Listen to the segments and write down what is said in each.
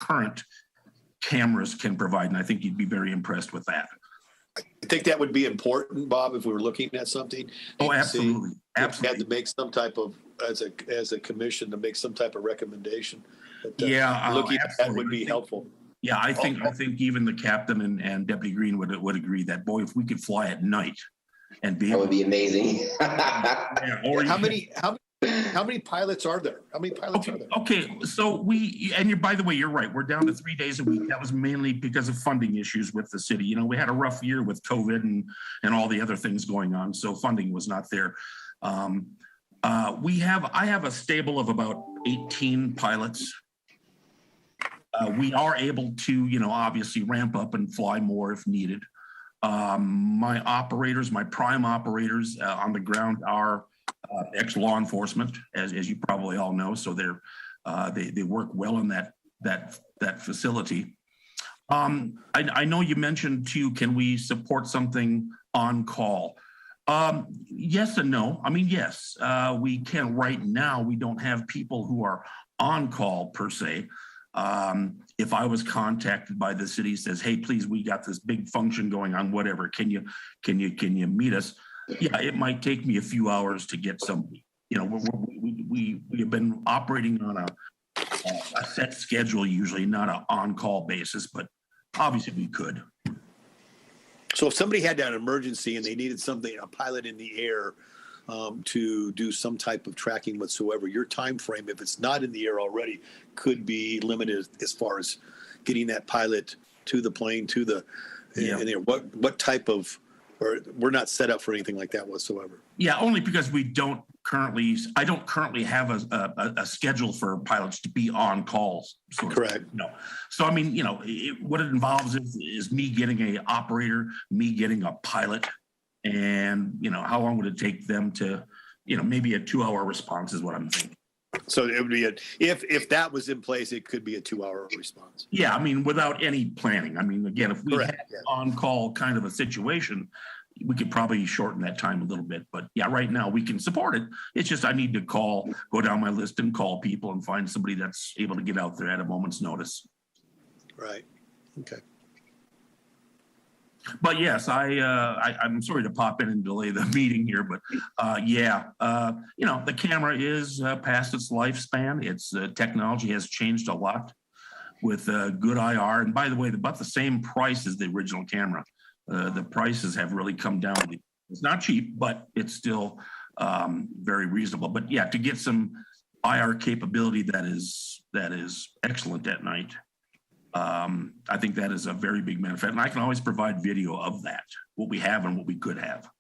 current cameras can provide, and I think you'd be very impressed with that. I think that would be important, Bob, if we were looking at something. Oh, absolutely. Absolutely. Had to make some type of, as a commission, to make some type of recommendation. Yeah, looking at that would be helpful. Yeah, I think even the captain and Deputy Green would agree that, boy, if we could fly at night and be that would be amazing. Yeah, or how many pilots are there? How many pilots are there? Okay, so by the way, you're right. We're down to 3 days a week. That was mainly because of funding issues with the city. You know, we had a rough year with COVID and all the other things going on, so funding was not there. I have a stable of about 18 pilots. We are able to, obviously ramp up and fly more if needed. My prime operators on the ground are ex-law enforcement, as you probably all know. So they work well in that facility. I know you mentioned too, can we support something on call? Yes and no. I mean, yes, we can. Right now, we don't have people who are on call per se. If I was contacted by the city, says, "Hey, please, we got this big function going on. Whatever, can you meet us?" Yeah, it might take me a few hours to get somebody. We have been operating on a set schedule, usually not an on-call basis, but obviously we could. So if somebody had an emergency and they needed a pilot in the air to do some type of tracking whatsoever, your time frame, if it's not in the air already, could be limited as far as getting that pilot to the plane, to the what type of, or we're not set up for anything like that whatsoever. Yeah, only because I don't currently have a schedule for pilots to be on calls. Correct. No. So, I mean, what it involves is me getting an operator, me getting a pilot, and, how long would it take them to, maybe a 2-hour response is what I'm thinking. So it would be if that was in place, it could be a 2-hour response. Yeah, I mean, without any planning. I mean, again, if we had on-call kind of a situation, we could probably shorten that time a little bit. But yeah, right now we can support it. It's just I need to go down my list and call people and find somebody that's able to get out there at a moment's notice. Right. Okay. But yes, I'm sorry to pop in and delay the meeting here, but the camera is past its lifespan. Its technology has changed a lot with good IR. And by the way, about the same price as the original camera. The prices have really come down. It's not cheap, but it's still very reasonable. But yeah, to get some IR capability that is excellent at night. I think that is a very big benefit, and I can always provide video of that, what we have and what we could have.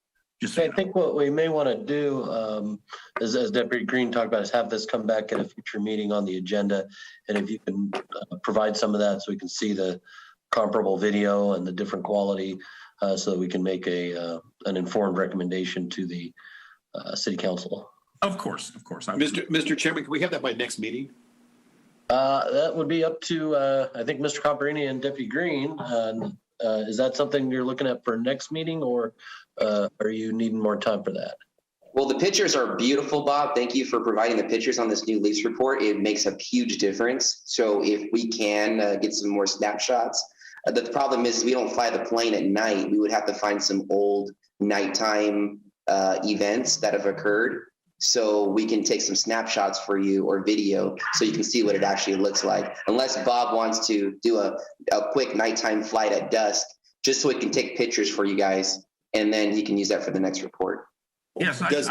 I think what we may want to do, as Deputy Green talked about, is have this come back at a future meeting on the agenda, and if you can provide some of that so we can see the comparable video and the different quality, so that we can make an informed recommendation to the City Council. Of course. Mr. Chairman, can we have that by next meeting? That would be up to, I think, Mr. Comparini and Deputy Green. Is that something you're looking at for next meeting, or are you needing more time for that? Well, the pictures are beautiful, Bob. Thank you for providing the pictures on this new lease report. It makes a huge difference. So if we can get some more snapshots. The problem is we don't fly the plane at night. We would have to find some old nighttime events that have occurred. So we can take some snapshots for you or video so you can see what it actually looks like. Unless Bob wants to do a quick nighttime flight at dusk, just so he can take pictures for you guys, and then he can use that for the next report. Yes, does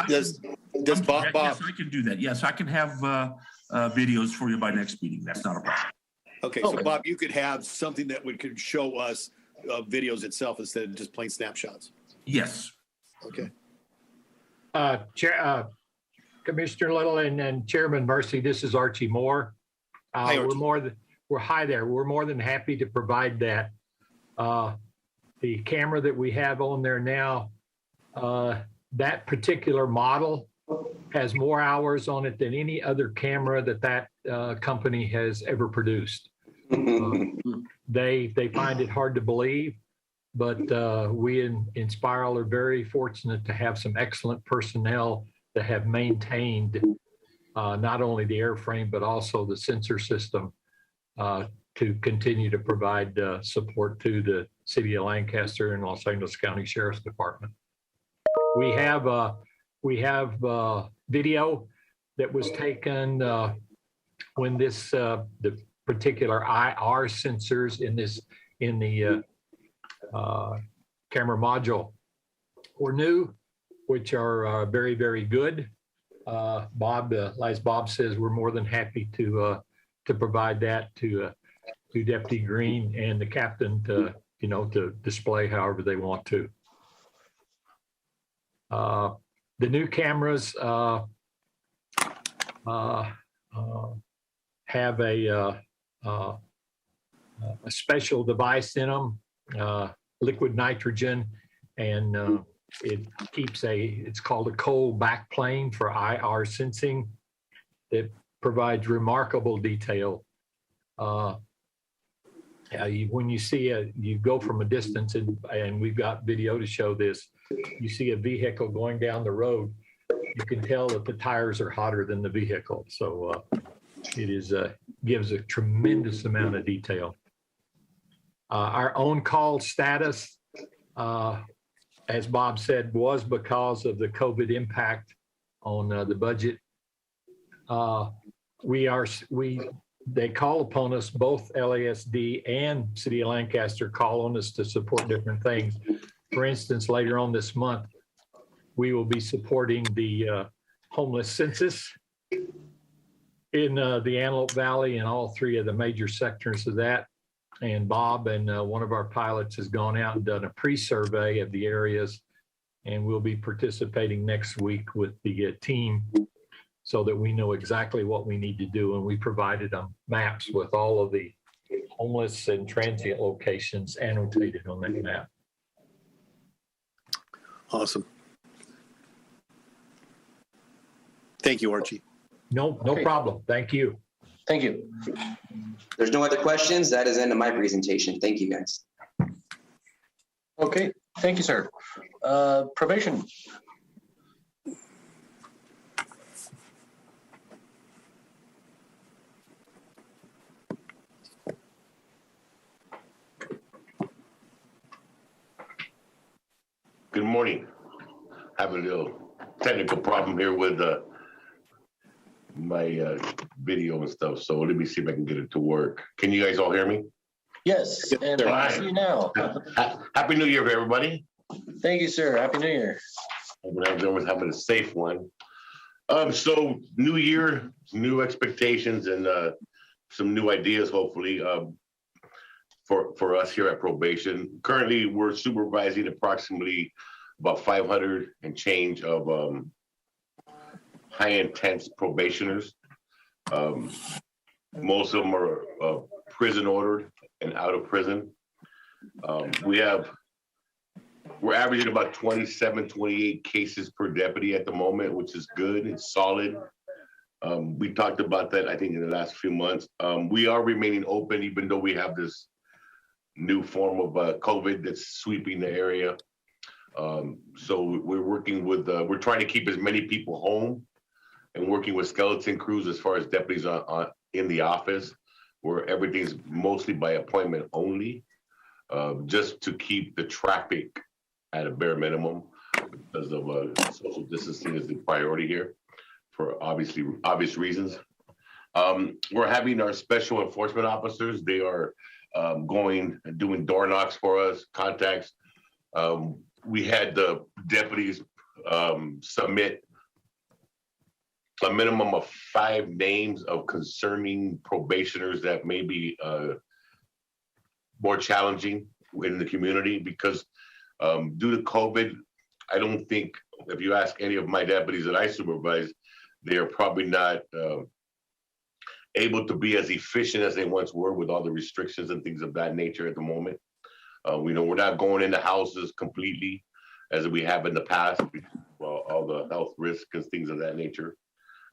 Bob? Yes, I can do that. Yes, I can have videos for you by next meeting. That's not a problem. Okay, so Bob, you could have something that could show us videos itself instead of just plain snapshots. Yes. Okay. Commissioner Little and Chairman Mercy, this is Archie Moore. Hi, Archie. Hi there. We're more than happy to provide that. The camera that we have on there now, that particular model has more hours on it than any other camera that company has ever produced. They find it hard to believe, but we in Spiral are very fortunate to have some excellent personnel that have maintained not only the airframe but also the sensor system to continue to provide support to the City of Lancaster and Los Angeles County Sheriff's Department. We have video that was taken when this the particular IR sensors in the camera module were new, which are very, very good. Bob, as Bob says, we're more than happy to provide that to Deputy Green and the captain to display however they want to. The new cameras have a special device in them, liquid nitrogen, and it keeps it's called a cold backplane for IR sensing that provides remarkable detail. When you see you go from a distance, and we've got video to show this, you see a vehicle going down the road, you can tell that the tires are hotter than the vehicle. So it gives a tremendous amount of detail. Our on-call status, as Bob said, was because of the COVID impact on the budget. They call upon us, both LASD and City of Lancaster call on us to support different things. For instance, later on this month, we will be supporting the homeless census in the Antelope Valley and all three of the major sectors of that. And Bob and one of our pilots has gone out and done a pre-survey of the areas, and we'll be participating next week with the team so that we know exactly what we need to do. And we provided them maps with all of the homeless and transient locations annotated on that map. Awesome. Thank you, Archie. No problem. Thank you. Thank you. There's no other questions. That is the end of my presentation. Thank you, guys. Okay, thank you, sir. Probation. Good morning. Having a little technical problem here with my video and stuff. So let me see if I can get it to work. Can you guys all hear me? Yes, and I see you now. Happy New Year, everybody. Thank you, sir. Happy New Year. I hope everyone's having a safe one. So new year, new expectations, and some new ideas, hopefully, for us here at Probation. Currently, we're supervising approximately about 500 and change of high intense probationers. Most of them are prison ordered and out of prison. We're averaging about 27, 28 cases per deputy at the moment, which is good. It's solid. We talked about that, I think, in the last few months. We are remaining open, even though we have this new form of COVID that's sweeping the area. So we're working with, we're trying to keep as many people home and working with skeleton crews as far as deputies in the office, where everything's mostly by appointment only, just to keep the traffic at a bare minimum because of social distancing is the priority here for obvious reasons. We're having our special enforcement officers. They are doing door knocks for us, contacts. We had the deputies submit a minimum of 5 names of concerning probationers that may be more challenging in the community because due to COVID, I don't think, if you ask any of my deputies that I supervise, they are probably not able to be as efficient as they once were with all the restrictions and things of that nature at the moment. We know we're not going into houses completely as we have in the past, all the health risks and things of that nature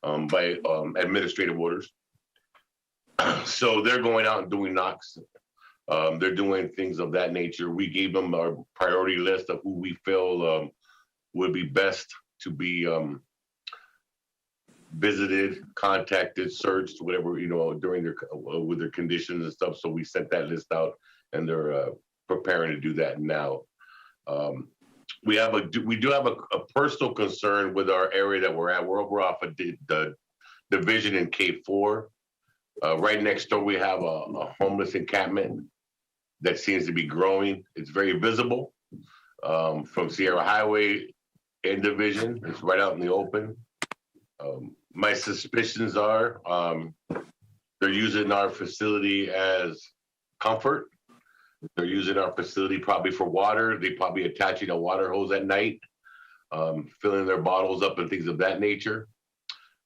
by administrative orders. So they're going out and doing knocks. They're doing things of that nature. We gave them our priority list of who we feel would be best to be visited, contacted, searched, whatever, during their with their conditions and stuff. So we sent that list out, and they're preparing to do that now. We do have a personal concern with our area that we're at. We're over off of the division in K4. Right next door, we have a homeless encampment that seems to be growing. It's very visible from Sierra Highway and Division. It's right out in the open. My suspicions are they're using our facility as comfort. They're using our facility probably for water. They probably attaching a water hose at night, filling their bottles up and things of that nature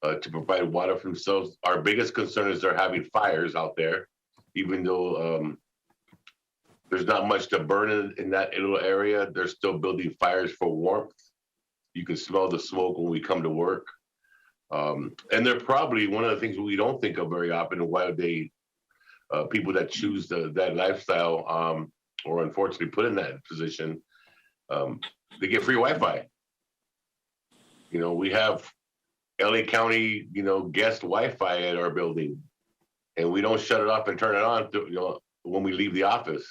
to provide water for themselves. Our biggest concern is they're having fires out there, even though there's not much to burn in that little area. They're still building fires for warmth. You can smell the smoke when we come to work. And they're probably one of the things we don't think of very often, why they people that choose that lifestyle or unfortunately put in that position, they get free Wi-Fi. We have LA County, guest Wi-Fi at our building, and we don't shut it off and turn it on when we leave the office.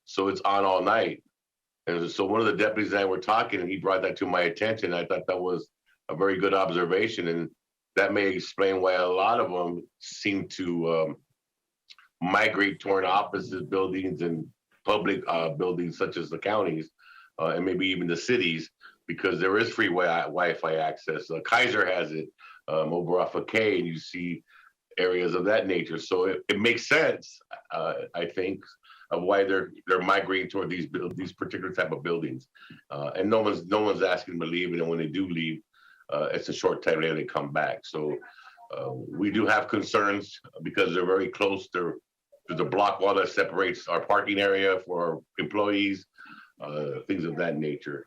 So it's on all night. And so one of the deputies and I were talking, and he brought that to my attention. I thought that was a very good observation, and that may explain why a lot of them seem to migrate toward offices, buildings, and public buildings such as the counties and maybe even the cities, because there is free Wi-Fi access. Kaiser has it over off of K, and you see areas of that nature. So it makes sense, I think, of why they're migrating toward these particular type of buildings. And no one's asking them to leave, and when they do leave, it's a short time later they come back. So we do have concerns because they're very close. There's a block wall that separates our parking area for our employees, things of that nature.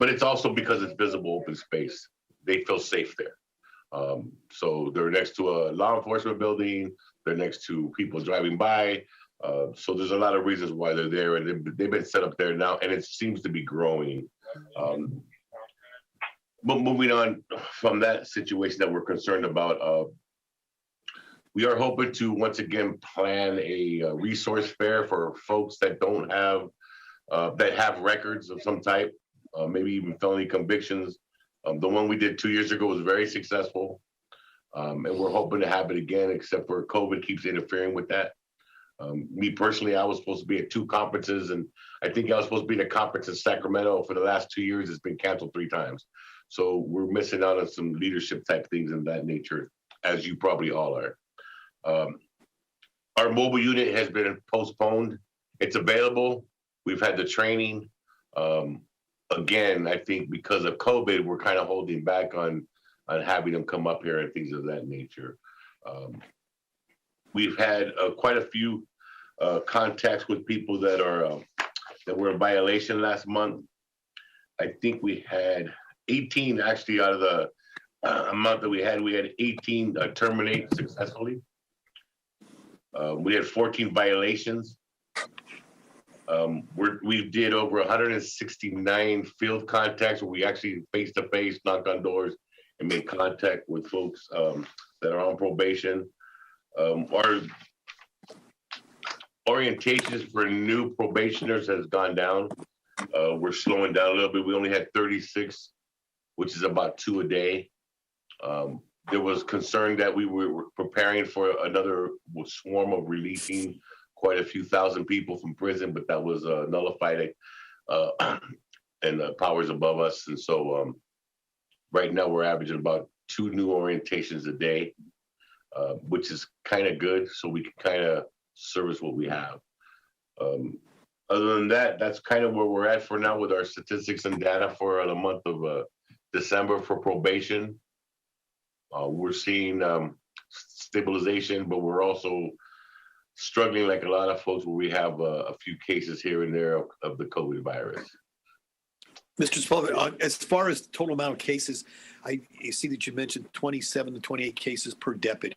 But it's also because it's visible open space. They feel safe there. So they're next to a law enforcement building. They're next to people driving by. So there's a lot of reasons why they're there, and they've been set up there now, and it seems to be growing. But moving on from that situation that we're concerned about, we are hoping to once again plan a resource fair for folks that don't have, that have records of some type, maybe even felony convictions. The one we did 2 years ago was very successful, and we're hoping to have it again, except for COVID keeps interfering with that. Me personally, I was supposed to be at 2 conferences, and I think I was supposed to be in a conference in Sacramento for the last 2 years. It's been canceled 3 times. So we're missing out on some leadership type things of that nature, as you probably all are. Our mobile unit has been postponed. It's available. We've had the training. Again, I think because of COVID, we're kind of holding back on having them come up here and things of that nature. We've had quite a few contacts with people that were in violation last month. I think we had 18 actually out of the amount that we had 18 terminate successfully. We had 14 violations. We did over 169 field contacts where we actually face-to-face knocked on doors and made contact with folks that are on probation. Our orientations for new probationers has gone down. We're slowing down a little bit. We only had 36, which is about 2 a day. There was concern that we were preparing for another swarm of releasing quite a few thousand people from prison, but that was nullified and powers above us. And so right now we're averaging about 2 new orientations a day, which is kind of good. So we can kind of service what we have. Other than that, that's kind of where we're at for now with our statistics and data for the month of December for probation. We're seeing stabilization, but we're also struggling like a lot of folks where we have a few cases here and there of the COVID virus. Mr. Spalding, as far as total amount of cases, I see that you mentioned 27 to 28 cases per deputy.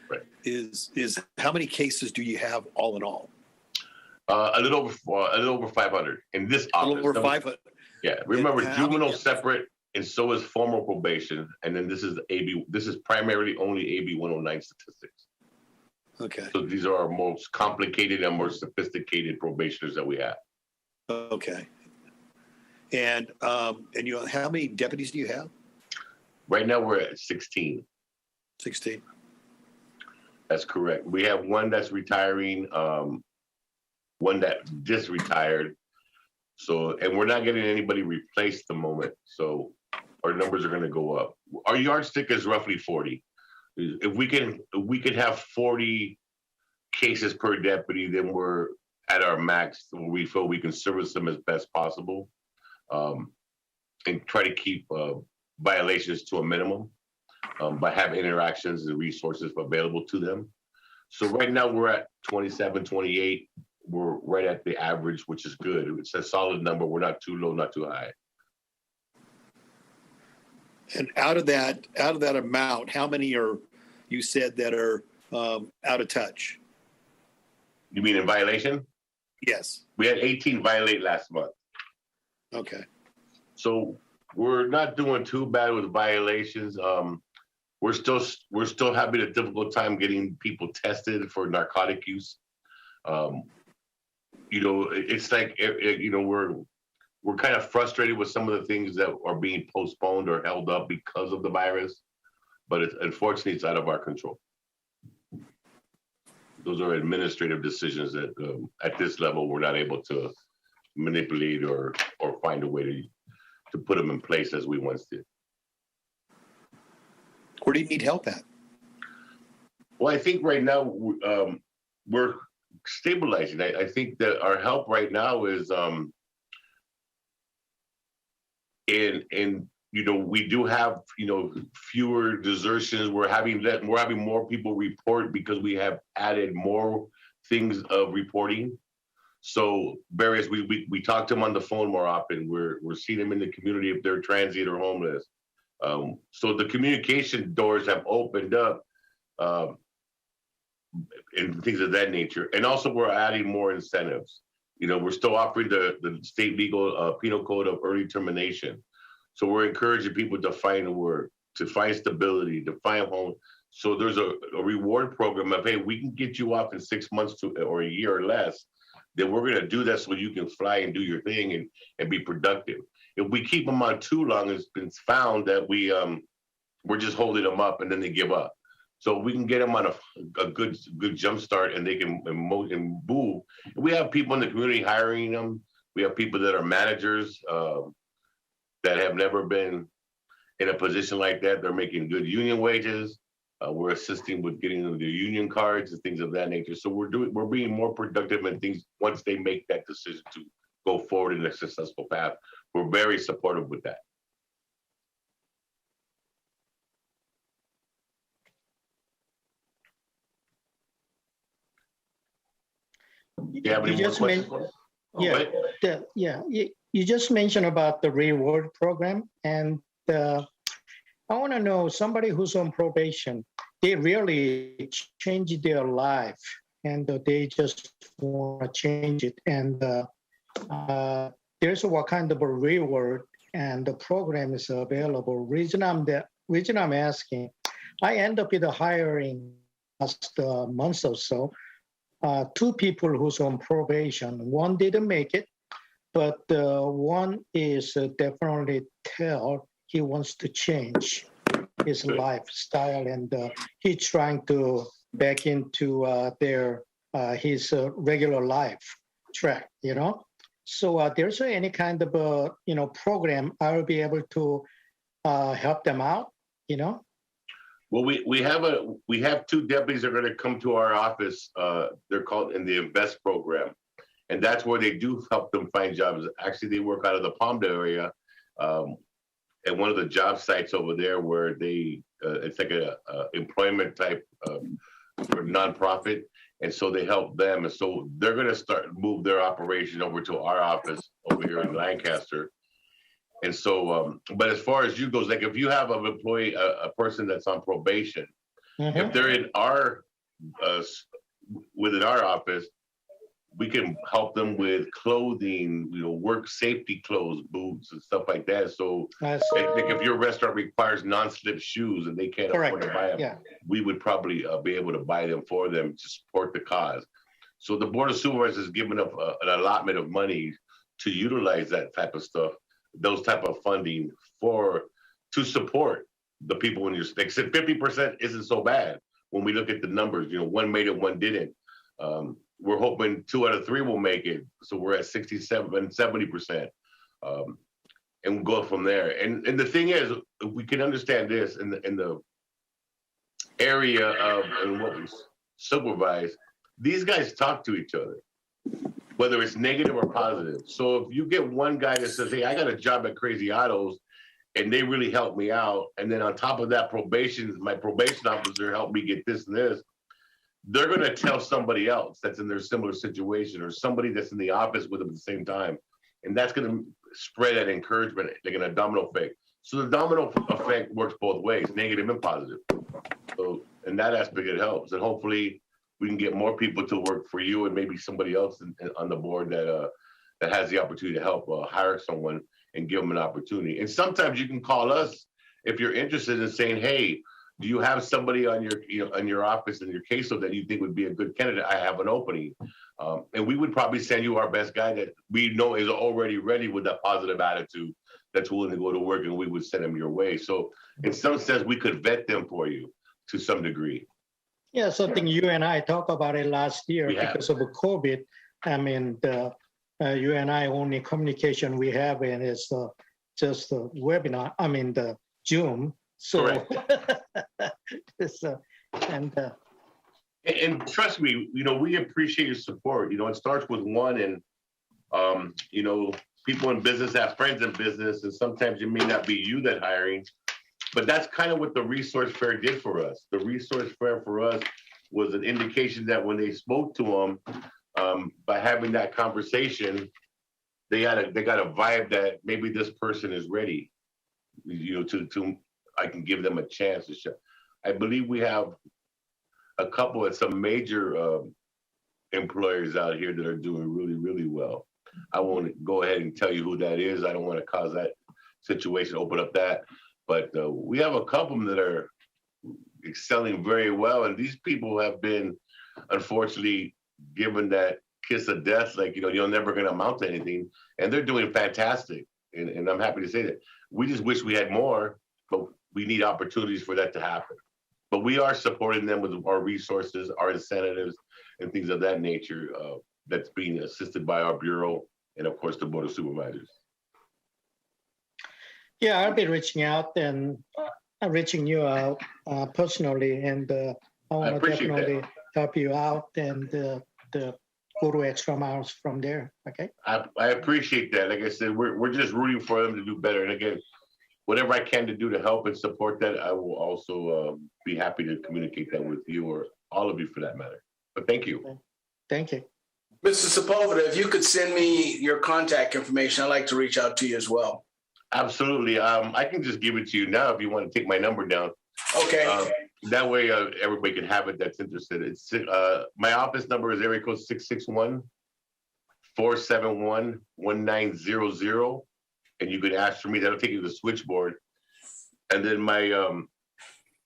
Right. Is how many cases do you have all in all? A little over 500 in this office. A little over 500. Yeah, remember juvenile separate, and so is formal probation. And then this is primarily only AB 109 statistics. Okay. So these are our most complicated and more sophisticated probationers that we have. Okay. And how many deputies do you have? Right now we're at 16. 16. That's correct. We have one that's retiring, one that just retired. So, and we're not getting anybody replaced at the moment. So our numbers are going to go up. Our yardstick is roughly 40. If we could have 40 cases per deputy, then we're at our max. We feel we can service them as best possible, and try to keep violations to a minimum, by having interactions and resources available to them. So right now we're at 27, 28. We're right at the average, which is good. It's a solid number. We're not too low, not too high. And out of that amount, how many are you said that are out of touch? You mean in violation? Yes. We had 18 violate last month. Okay. So we're not doing too bad with violations. We're still having a difficult time getting people tested for narcotic use. It's like, we're kind of frustrated with some of the things that are being postponed or held up because of the virus, but unfortunately it's out of our control. Those are administrative decisions that at this level we're not able to manipulate or find a way to put them in place as we once did. Where do you need help at? Well, I think right now we're stabilizing. I think that our help right now is we do have fewer desertions. We're having more people report because we have added more things of reporting. So various we talk to them on the phone more often. We're seeing them in the community if they're transient or homeless. So the communication doors have opened up, and things of that nature. And also we're adding more incentives. We're still offering the state legal penal code of early termination. So we're encouraging people to find work, to find stability, to find home. So there's a reward program of, hey, we can get you off in 6 months or a year or less. Then we're going to do that so you can fly and do your thing and be productive. If we keep them on too long, it's been found that we're just holding them up and then they give up. So we can get them on a good jump start and they can move. We have people in the community hiring them. We have people that are managers that have never been in a position like that. They're making good union wages. We're assisting with getting them their union cards and things of that nature. So we're being more productive in things once they make that decision to go forward in a successful path. We're very supportive with that. You have any more questions? You just mentioned about the reward program, and I want to know, somebody who's on probation, they really change their life, and they just want to change it. And there's what kind of a reward and the program is available. Reason I'm asking, I end up with a hiring last month or so. 2 people who's on probation. One didn't make it, but one is definitely tell he wants to change his lifestyle, and he's trying to back into his regular life track. So there's any kind of a program I will be able to help them out. Well, we have 2 deputies that are going to come to our office. They're called in the Invest program, and that's where they do help them find jobs. Actually, they work out of the Palmdale area, at one of the job sites over there, where it's like a employment type for nonprofit, and so they help them. And so they're going to move their operation over to our office over here in Lancaster. And so, but as far as you goes, like if you have an employee, a person that's on probation, if they're in within our office, we can help them with clothing, work safety clothes, boots and stuff like that. So That's like if your restaurant requires non-slip shoes and they can't afford to buy them, yeah. we would probably be able to buy them for them to support the cause. So the Board of Supervisors has given up an allotment of money to utilize that type of stuff, those type of funding to support the people in your state. 50% isn't so bad when we look at the numbers. One made it, one didn't. We're hoping 2 out of 3 will make it. So we're at 67 and 70%. And we'll go from there. And the thing is, we can understand this in the area of and what we supervise. These guys talk to each other, whether it's negative or positive. So if you get one guy that says, hey, I got a job at Crazy Autos and they really helped me out. And then on top of that, my probation officer helped me get this and this. They're going to tell somebody else that's in their similar situation or somebody that's in the office with them at the same time. And that's going to spread that encouragement, like a domino effect. So the domino effect works both ways, negative and positive. So in that aspect, it helps. And hopefully we can get more people to work for you and maybe somebody else on the board that has the opportunity to help hire someone and give them an opportunity. And sometimes you can call us if you're interested in saying, hey, do you have somebody on your office in your caseload that you think would be a good candidate? I have an opening. And we would probably send you our best guy that we know is already ready with that positive attitude that's willing to go to work, and we would send them your way. So in some sense, we could vet them for you to some degree. Yeah, something you and I talked about it last year because of COVID. I mean, you and I only communication we have in is just the webinar. I mean, the Zoom. So, and trust me, we appreciate your support. It starts with one, and people in business have friends in business, and sometimes it may not be you that hiring, but that's kind of what the resource fair did for us. The resource fair for us was an indication that when they spoke to them, by having that conversation, they got a vibe that maybe this person is ready, to I can give them a chance to show. I believe we have a couple of some major employers out here that are doing really, really well. I won't go ahead and tell you who that is. I don't want to cause that situation, open up that. But we have a couple that are excelling very well. And these people have been, unfortunately, given that kiss of death, like, you're never going to amount to anything. And they're doing fantastic. And I'm happy to say that. We just wish we had more, but we need opportunities for that to happen. But we are supporting them with our resources, our incentives, and things of that nature that's being assisted by our Bureau and, of course, the Board of Supervisors. Yeah, I'll be reaching out and reaching you out personally, and I want to definitely help you out and go to extra miles from there, okay? I appreciate that. Like I said, we're just rooting for them to do better. And again, whatever I can to do to help and support that, I will also be happy to communicate that with you or all of you for that matter. But thank you. Thank you. Mr. Sepulveda, if you could send me your contact information, I'd like to reach out to you as well. Absolutely. I can just give it to you now if you want to take my number down. Okay. That way everybody can have it that's interested. It's my office number is area code 661-471-1900. And you could ask for me. That'll take you to the switchboard. And then my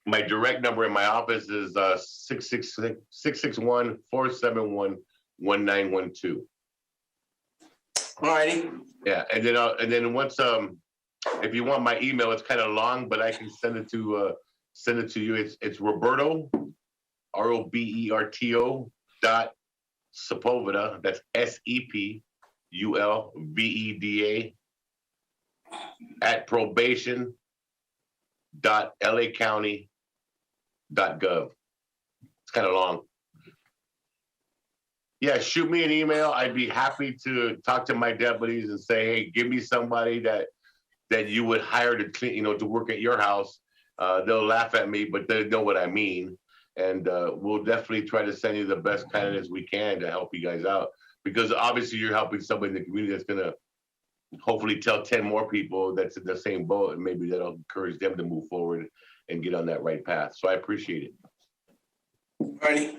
my direct number in my office is 661-471-1912. All righty. Yeah, and then once if you want my email, it's kind of long, but I can send it to you. It's Roberto, ROBERTO .Sepulveda. That's SEPULVEDA at probation.lacounty.gov. It's kind of long. Yeah, shoot me an email. I'd be happy to talk to my deputies and say, hey, give me somebody that you would hire to clean, to work at your house. They'll laugh at me, but they know what I mean. And we'll definitely try to send you the best candidates we can to help you guys out. Because obviously you're helping somebody in the community that's going to hopefully tell 10 more people that's in the same boat, and maybe that'll encourage them to move forward and get on that right path. So I appreciate it. All righty.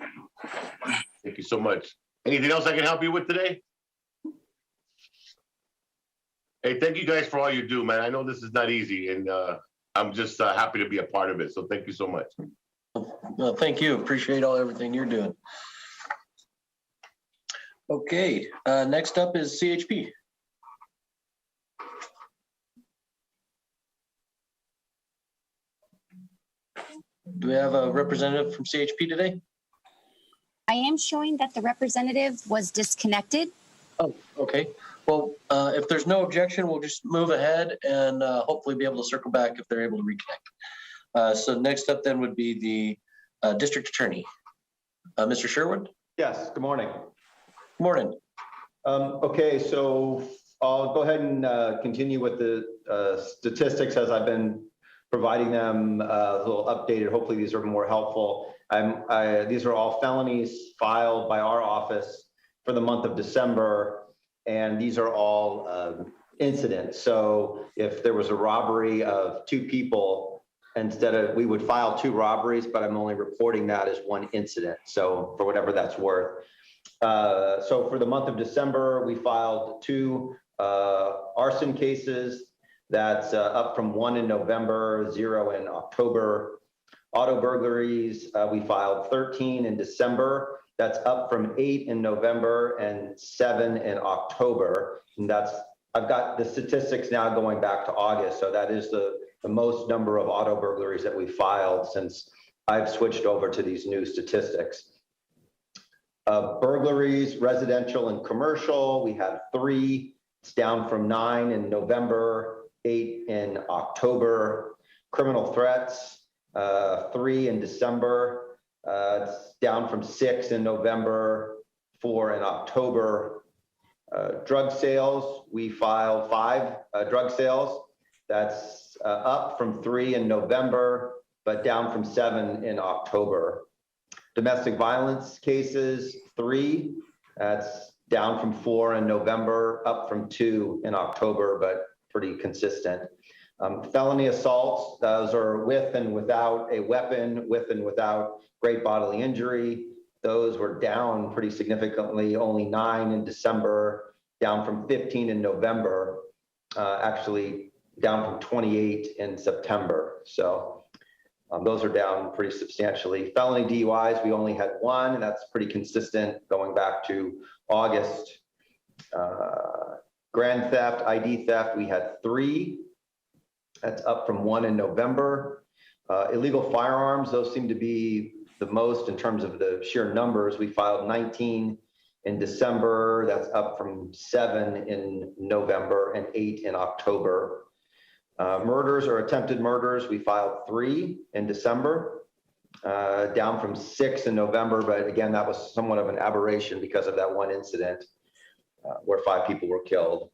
Thank you so much. Anything else I can help you with today? Hey, thank you guys for all you do, man. I know this is not easy, and I'm just happy to be a part of it. So thank you so much. Well, thank you. Appreciate everything you're doing. Okay, next up is CHP. Do we have a representative from CHP today? I am showing that the representative was disconnected. Oh, okay. Well, if there's no objection, we'll just move ahead and hopefully be able to circle back if they're able to reconnect. So next up then would be the district attorney. Mr. Sherwood? Yes, good morning. Morning. Okay, so I'll go ahead and continue with the statistics as I've been providing them a little updated. Hopefully these are more helpful. These are all felonies filed by our office for the month of December, and these are all incidents. So if there was a robbery of 2 people, we would file 2 robberies, but I'm only reporting that as 1 incident. So for whatever that's worth. So for the month of December, we filed 2 arson cases. That's up from 1 in November, 0 in October. Auto burglaries, we filed 13 in December. That's up from 8 in November and 7 in October. And I've got the statistics now going back to August. So that is the most number of auto burglaries that we filed since I've switched over to these new statistics. Burglaries, residential and commercial, we had 3. It's down from 9 in November, 8 in October. Criminal threats, 3 in December. It's down from 6 in November, 4 in October. Drug sales, we filed 5 drug sales. That's up from 3 in November, but down from 7 in October. Domestic violence cases, 3. That's down from 4 in November, up from 2 in October, but pretty consistent. Felony assaults, those are with and without a weapon, with and without great bodily injury. Those were down pretty significantly, only 9 in December, down from 15 in November, actually down from 28 in September. So those are down pretty substantially. Felony DUIs, we only had 1, and that's pretty consistent going back to August. Grand theft, ID theft, we had 3. That's up from 1 in November. Illegal firearms, those seem to be the most in terms of the sheer numbers. We filed 19 in December. That's up from 7 in November and 8 in October. Murders or attempted murders, we filed 3 in December, down from 6 in November. But again, that was somewhat of an aberration because of that 1 incident where 5 people were killed.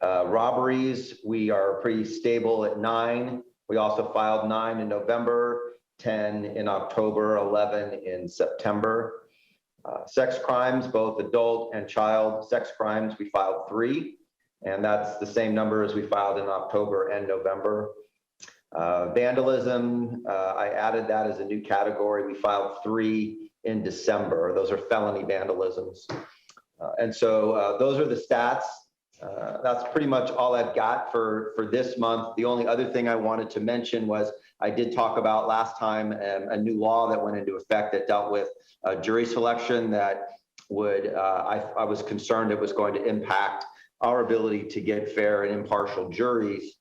Robberies, we are pretty stable at 9. We also filed 9 in November, 10 in October, 11 in September. Sex crimes, both adult and child sex crimes, we filed 3. And that's the same number as we filed in October and November. Vandalism, I added that as a new category. We filed 3 in December. Those are felony vandalisms. And so those are the stats. That's pretty much all I've got for this month. The only other thing I wanted to mention was I did talk about last time a new law that went into effect that dealt with jury selection that would, I was concerned it was going to impact our ability to get fair and impartial juries.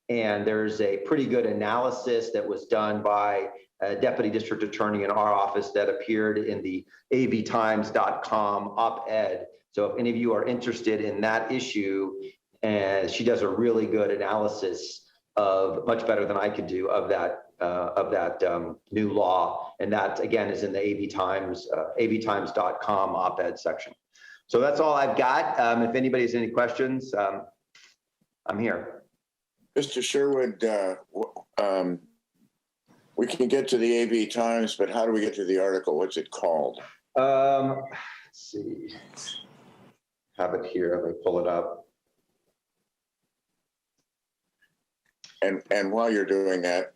And there's a pretty good analysis that was done by a deputy district attorney in our office that appeared in the abtimes.com op-ed. So if any of you are interested in that issue, and she does a really good analysis of, much better than I could do, of that new law. And that again is in the abtimes.com op-ed section. So that's all I've got. If anybody has any questions, I'm here. Mr. Sherwood, we can get to the AB Times, but how do we get to the article? What's it called? Let's see. Have it here. Let me pull it up. And while you're doing that,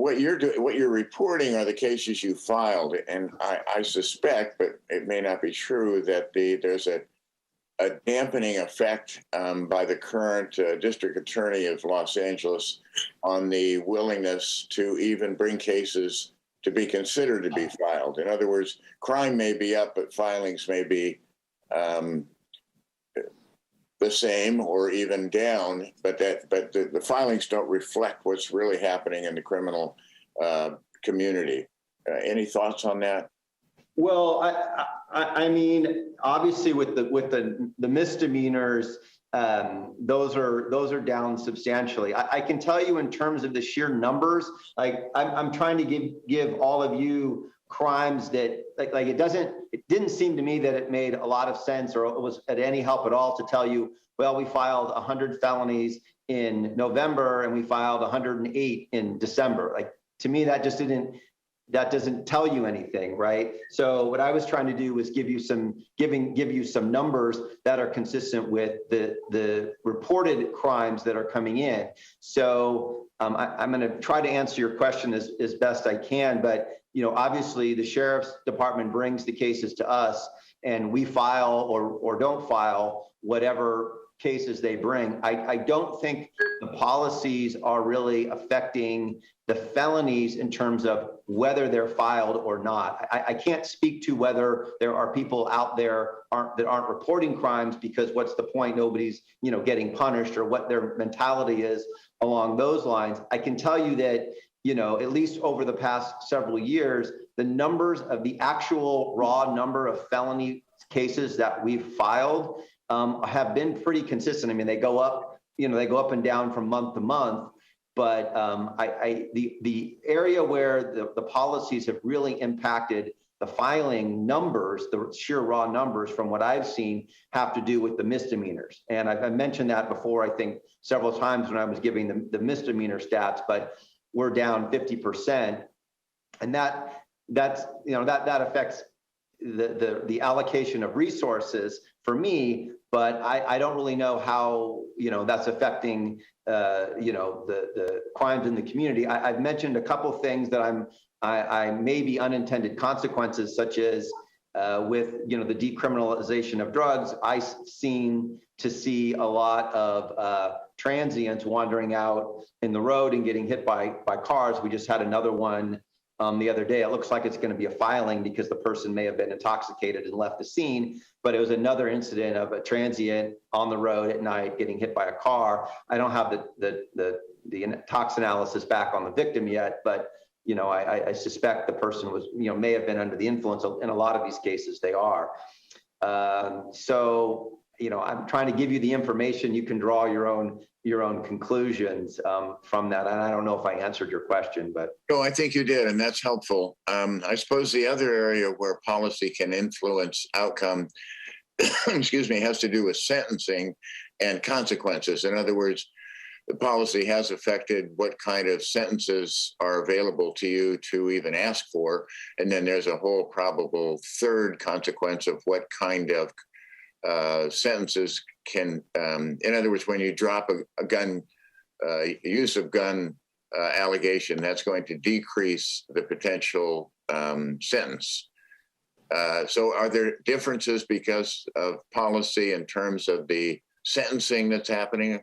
what you're doing, what you're reporting are the cases you filed, and I suspect, but it may not be true, that there's a dampening effect by the current district attorney of Los Angeles on the willingness to even bring cases to be considered to be filed. In other words, crime may be up, but filings may be the same or even down, but the filings don't reflect what's really happening in the criminal community. Any thoughts on that? Well, I mean, obviously with the misdemeanors, those are down substantially. I can tell you in terms of the sheer numbers, like I'm trying to give all of you crimes that like it didn't seem to me that it made a lot of sense or it was at any help at all to tell you, well, we filed 100 felonies in November and we filed 108 in December. Like, to me, that doesn't tell you anything, right? So what I was trying to do was give you some numbers that are consistent with the reported crimes that are coming in. So I'm going to try to answer your question as best I can, but obviously the sheriff's department brings the cases to us, and we file or don't file whatever cases they bring. I don't think the policies are really affecting the felonies in terms of whether they're filed or not. I can't speak to whether there are people out there that aren't reporting crimes, because what's the point? Nobody's getting punished, or what their mentality is along those lines. I can tell you that at least over the past several years, the numbers of the actual raw number of felony cases that we've filed have been pretty consistent. I mean, they go up and down from month to month, but the area where the policies have really impacted the filing numbers, the sheer raw numbers from what I've seen, have to do with the misdemeanors. And I've mentioned that before, I think several times when I was giving the misdemeanor stats, but we're down 50%. And that affects the allocation of resources for me, but I don't really know how that's affecting the crimes in the community. I've mentioned a couple things that I may be unintended consequences, such as with the decriminalization of drugs. I seem to see a lot of transients wandering out in the road and getting hit by cars. We just had another one the other day. It looks like it's going to be a filing because the person may have been intoxicated and left the scene, but it was another incident of a transient on the road at night getting hit by a car. I don't have the tox analysis back on the victim yet, but I suspect the person was may have been under the influence. In a lot of these cases, they are. So I'm trying to give you the information. You can draw your own conclusions from that. And I don't know if I answered your question, but. No, I think you did, and that's helpful. I suppose the other area where policy can influence outcome, excuse me, has to do with sentencing and consequences. In other words, the policy has affected what kind of sentences are available to you to even ask for. And then there's a whole probable third consequence of what kind of sentences can, in other words, when you drop a gun, use of gun allegation, that's going to decrease the potential sentence. So are there differences because of policy in terms of the sentencing that's happening?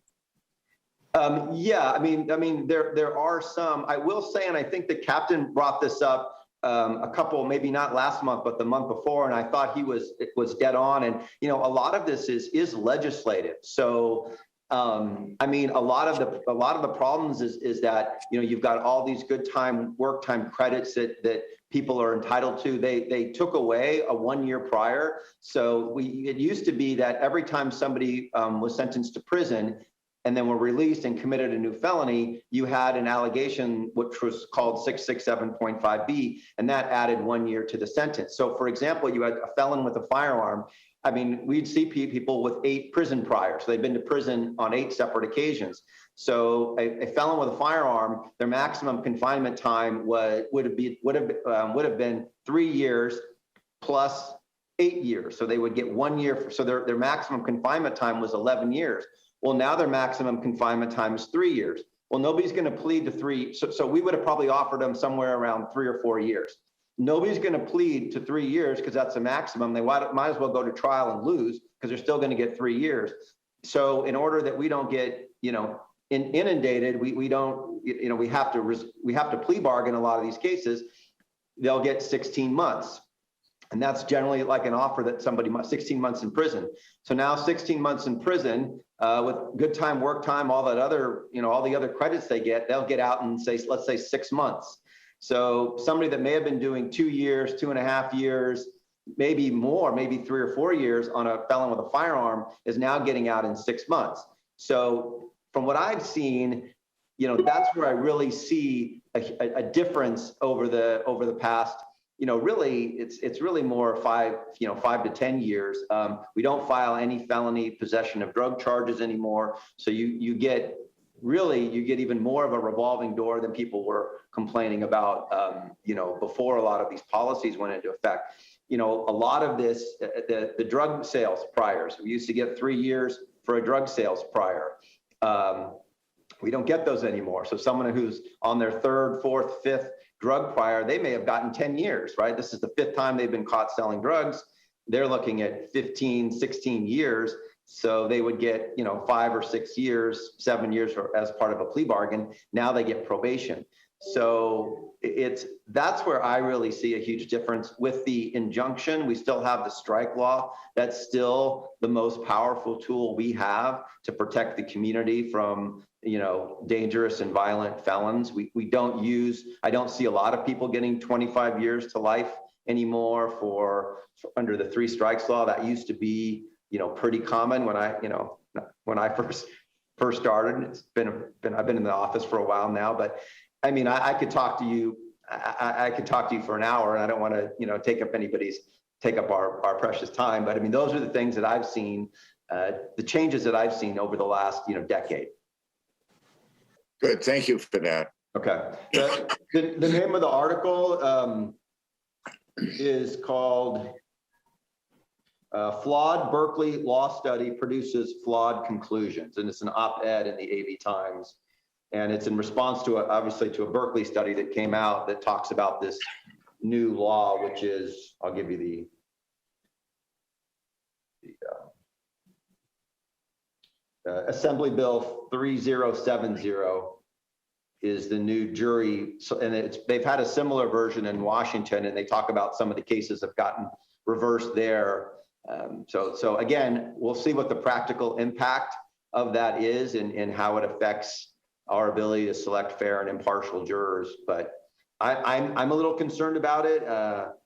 Yeah, I mean, there are some. I will say, and I think the captain brought this up a couple, maybe not last month, but the month before, and I thought it was dead on. And a lot of this is legislative. So I mean, a lot of the problems is that you've got all these good work time credits that people are entitled to. They took away a 1 year prior. So it used to be that every time somebody was sentenced to prison and then were released and committed a new felony, you had an allegation which was called 667.5B, and that added 1 year to the sentence. So for example, you had a felon with a firearm. I mean, we'd see people with 8 prison priors. So they've been to prison on 8 separate occasions. So a felon with a firearm, their maximum confinement time would have been 3 years plus 8 years. So they would get 1 year. So their maximum confinement time was 11 years. Well, now their maximum confinement time is 3 years. Well, nobody's going to plead to 3. So we would have probably offered them somewhere around 3 or 4 years. Nobody's going to plead to 3 years because that's the maximum. They might as well go to trial and lose because they're still going to get 3 years. So in order that we don't get, inundated, we don't, we have to plea bargain a lot of these cases. They'll get 16 months. And that's generally like an offer that somebody 16 months in prison. So now 16 months in prison with good time, work time, all that other, all the other credits they get, they'll get out in let's say 6 months. So somebody that may have been doing 2 years, 2.5 years, maybe more, maybe 3 or 4 years on a felon with a firearm is now getting out in 6 months. So from what I've seen, that's where I really see a difference over the past. Really, it's really more 5 to 10 years. We don't file any felony possession of drug charges anymore. So you get even more of a revolving door than people were complaining about, before a lot of these policies went into effect. A lot of this, the drug sales priors, we used to get 3 years for a drug sales prior. We don't get those anymore. So someone who's on their 3rd, 4th, 5th drug prior, they may have gotten 10 years, right? This is the 5th time they've been caught selling drugs. They're looking at 15, 16 years. So they would get, 5 or 6 years, 7 years as part of a plea bargain. Now they get probation. So that's where I really see a huge difference with the injunction. We still have the strike law. That's still the most powerful tool we have to protect the community from, dangerous and violent felons. I don't see a lot of people getting 25 years to life anymore for under the 3 strikes law. That used to be, pretty common when I first started. I've been in the office for a while now, but I mean, I could talk to you. I could talk to you for an hour, and I don't want to, take up our precious time. But I mean, those are the things that I've seen, the changes that I've seen over the last, decade. Good. Thank you for that. Okay. The name of the article is called Flawed Berkeley Law Study Produces Flawed Conclusions. And it's an op-ed in the AV Times. And it's in response to obviously to a Berkeley study that came out that talks about this new law, which is, I'll give you the Assembly Bill 3070 is the new jury. So, and they've had a similar version in Washington, and they talk about some of the cases have gotten reversed there. So again, we'll see what the practical impact of that is and how it affects our ability to select fair and impartial jurors. But I'm a little concerned about it.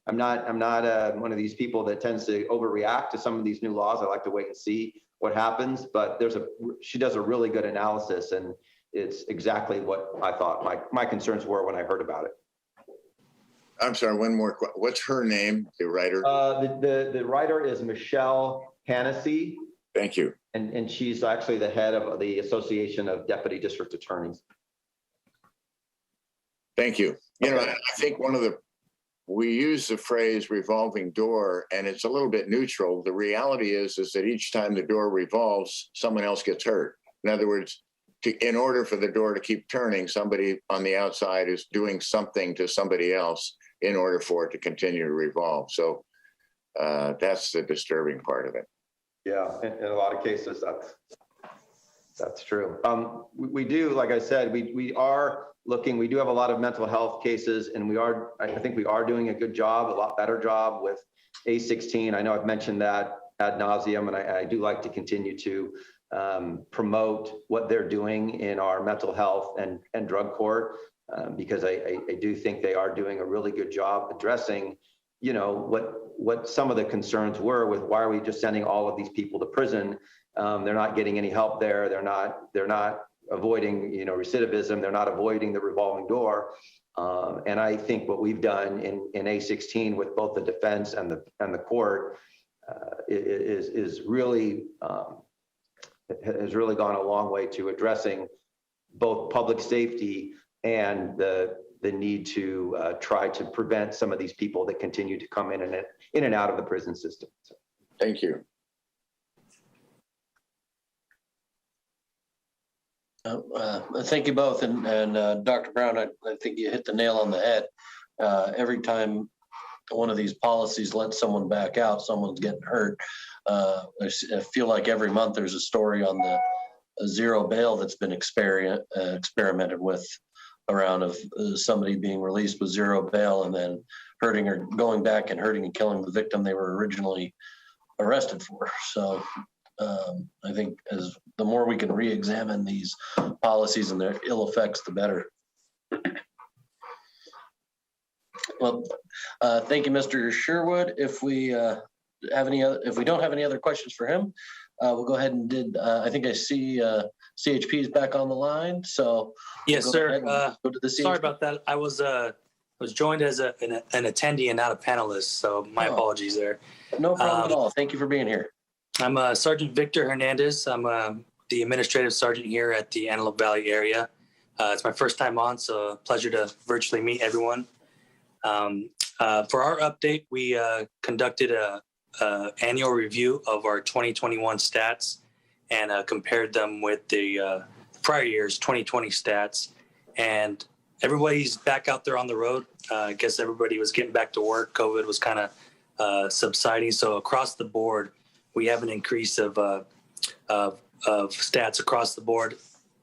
I'm not one of these people that tends to overreact to some of these new laws. I like to wait and see what happens. But she does a really good analysis, and it's exactly what I thought my concerns were when I heard about it. I'm sorry, one more question. What's her name, the writer? The writer is Michelle Hannessy. Thank you. And she's actually the head of the Association of Deputy District Attorneys. Thank you. I think we use the phrase revolving door, and it's a little bit neutral. The reality is that each time the door revolves, someone else gets hurt. In other words, in order for the door to keep turning, somebody on the outside is doing something to somebody else in order for it to continue to revolve. So that's the disturbing part of it. Yeah, in a lot of cases, that's true. We do, like I said, we are looking. We do have a lot of mental health cases, and I think we are doing a lot better job with A16. I know I've mentioned that ad nauseum, and I do like to continue to promote what they're doing in our mental health and drug court, because I do think they are doing a really good job addressing, what some of the concerns were with why are we just sending all of these people to prison? They're not getting any help there. They're not avoiding, recidivism. They're not avoiding the revolving door. And I think what we've done in A16 with both the defense and the court is really has really gone a long way to addressing both public safety and the need to try to prevent some of these people that continue to come in and out of the prison system. So. Thank you. Thank you both. And Dr. Brown, I think you hit the nail on the head. Every time one of these policies lets someone back out, someone's getting hurt. I feel like every month there's a story on the zero bail that's been experimented with around of somebody being released with zero bail and then hurting or going back and hurting and killing the victim they were originally arrested for. So I think as the more we can re-examine these policies and their ill effects, the better. Well, thank you, Mr. Sherwood. If we don't have any other questions for him, we'll go ahead and I think I see CHP is back on the line. So yes, we'll sir. go to the CHP. Sorry about that. I was joined as an attendee and not a panelist, so my apologies there. No problem at all. Thank you for being here. I'm Sergeant Victor Hernandez. I'm the administrative sergeant here at the Antelope Valley area. It's my first time on, so a pleasure to virtually meet everyone. For our update, we conducted a annual review of our 2021 stats and compared them with the prior year's 2020 stats. And everybody's back out there on the road. I guess everybody was getting back to work. COVID was kind of subsiding. So across the board, we have an increase of stats across the board,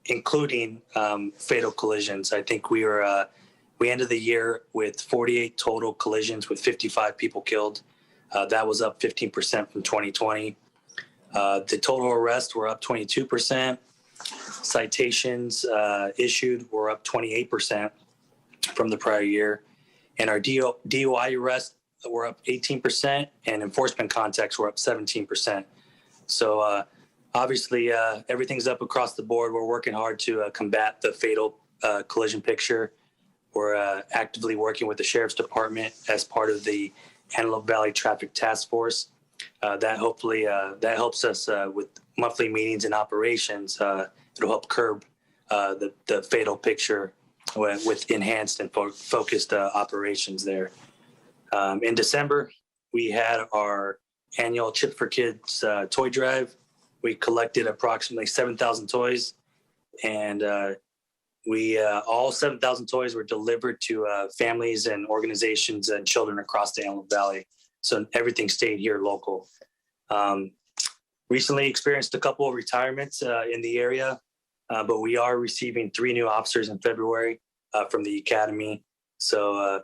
including fatal collisions. I think we ended the year with 48 total collisions with 55 people killed. That was up 15% from 2020. The total arrests were up 22%. Citations issued were up 28% from the prior year. And our DUI arrests were up 18%, and enforcement contacts were up 17%. So obviously, everything's up across the board. We're working hard to combat the fatal collision picture. We're actively working with the Sheriff's Department as part of the Antelope Valley Traffic Task Force. That helps us with monthly meetings and operations. It'll help curb the fatal picture with enhanced and focused operations there. In December, we had our annual Chip for Kids toy drive. We collected approximately 7,000 toys, and all 7,000 toys were delivered to families and organizations and children across the Antelope Valley. So everything stayed here local. Recently experienced a couple of retirements in the area, but we are receiving 3 new officers in February from the academy. So